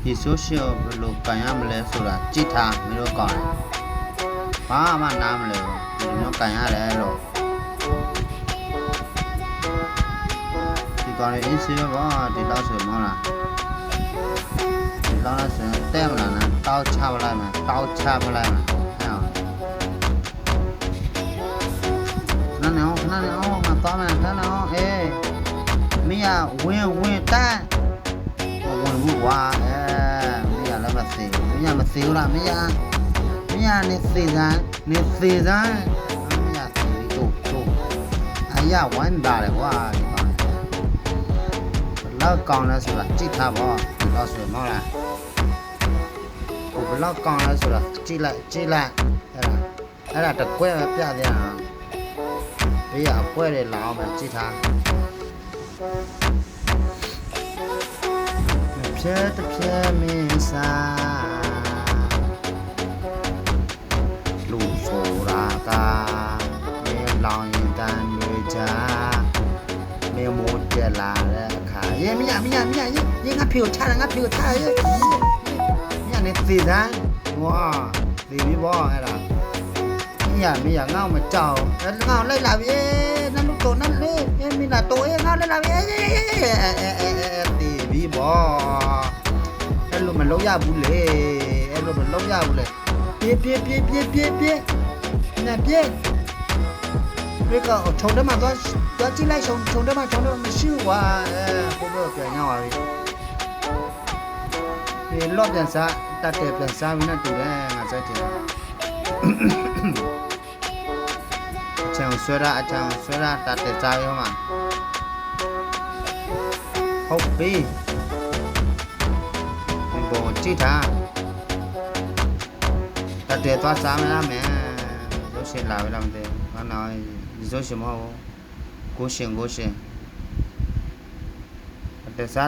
ဒီ social ဘယ်လိုကန်ရမလဲဆိုတာကြည့်ထားမလို့ကောင်းတယ်ဘာမှနားမလဲဘူးဒီလိုမျိုးကန်ရတယ်လို့ဒီကောင်လေး Instagram ဘာဒီလောက်ဆိုမဟုတ်လားဒီလောက်လားဆိုရင်တဲ့မလားနော်တောက်ချပလိုက်မယ်တောက်ချပလိုက်မယ်ဟဲ့အောင်ခဏနေအောင်ငါသွားမယ်ခဏနေအောင်မင်းကဝင်တန်းဝင်ဘူးကွာမင်းကလည်းမသိဘူးမင်းကမသိဘူးလားမင်းကနေသေစမ်းမင်းကသေပြီးတို့အရာဝမ်းတာလေကွာဒီမှာလောက်ကောင်းလဲဆိုတာကြည့်ထားပါတော့ဆိုမဟုတ်လားဟိုဘလောက်ကောင်းလဲဆိုတာကြည့်လိုက်အဲ့ဒါတကွဲပဲပြသေးတာဘေးကအကွဲတွေလာအောင်ပဲကြည့်ထားဖြဲတဖြဲမင်းစားလူဆိုတာကမင်းလောင်ရင်တန်တွေချာမင်းမိုးတက်လာတဲ့အခါမင်းငါဖေကိုချတာမင်းနဲ့သေစမ်းဝါသေပြီဘောအဲ့ဒါမင်းငါ့မကြောက်ငါ့လိုက်လာပြီနမ်းလို့နမ်းလေမင်းလာတော့ငါလိုက်လာပြီသေပြီဘောအဲ့လိုမလုံးရဘူးလေပြေကထုံတယ်မှာတော့ကြည့်လိုက်ထုံတယ်မှာမရှိဘူးကွာဟိုဘက်ပြန်ရောက်ပါပြီလော့ပြန်စားတတ်တယ်ပြန်စားပြီးတော့တူတယ်ငါစက်တယ်အချောင်ဆွဲတာတတ်တယ်စားရောမှာဟုတ်ပြီဒီပေါ်ကြည့်တာတတ်တယ်သွားစားမလားမယ်ရုပ်ရှင်လာပြီလားမသိဘူးဘာနာရုပ်ရှင်မဟုတ်ကိုရှင်တတ်စား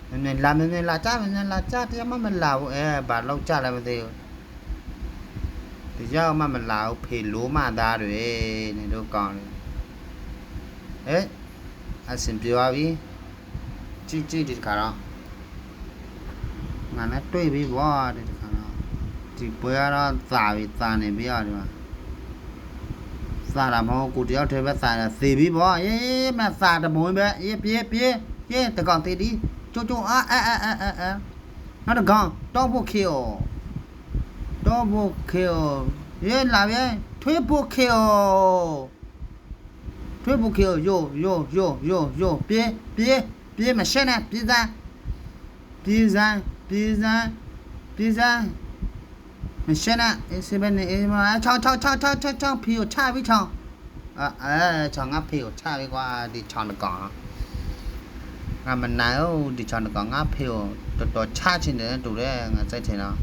မင်းလာကြတရားမလာဘူးဘာလောက်ကြလဲမသိဘူးဒီကြောင်မလာဘူးဖေလိုမသားတွေနေတို့ကောင်းတယ်အဆင်ပြေပါပြီကြည့်ဒီခါတော့ငါနဲ့တွေ့ပြီဗောဒီခါတော့ဒီပွဲကတော့သာနေပြီဒီမှာသာတာမဟုတ်ကိုတယောက်တည်းပဲသာတာသေပြီဗောမသာတမွေးပဲပြေတကောင်သေးဒီကျုံနောက်တကောင်တော့ဖို့ခေလာပြီထွေးဖို့ခေယောပြေမရှင်းနဲ့ပြေးစမ်းမရှင်းနဲ့စေဘနေမချောင်းဖေကိုချပြီးချောင်းချောင်းငါဖေကိုချပြီးကွာဒီချောင်းတကောင်ငါမနိုင်ဘူးဒီချောင်းတကောင်ငါဖေကိုတော်ချချင်တယ်တူတယ်ငါစိတ်ထင်တော့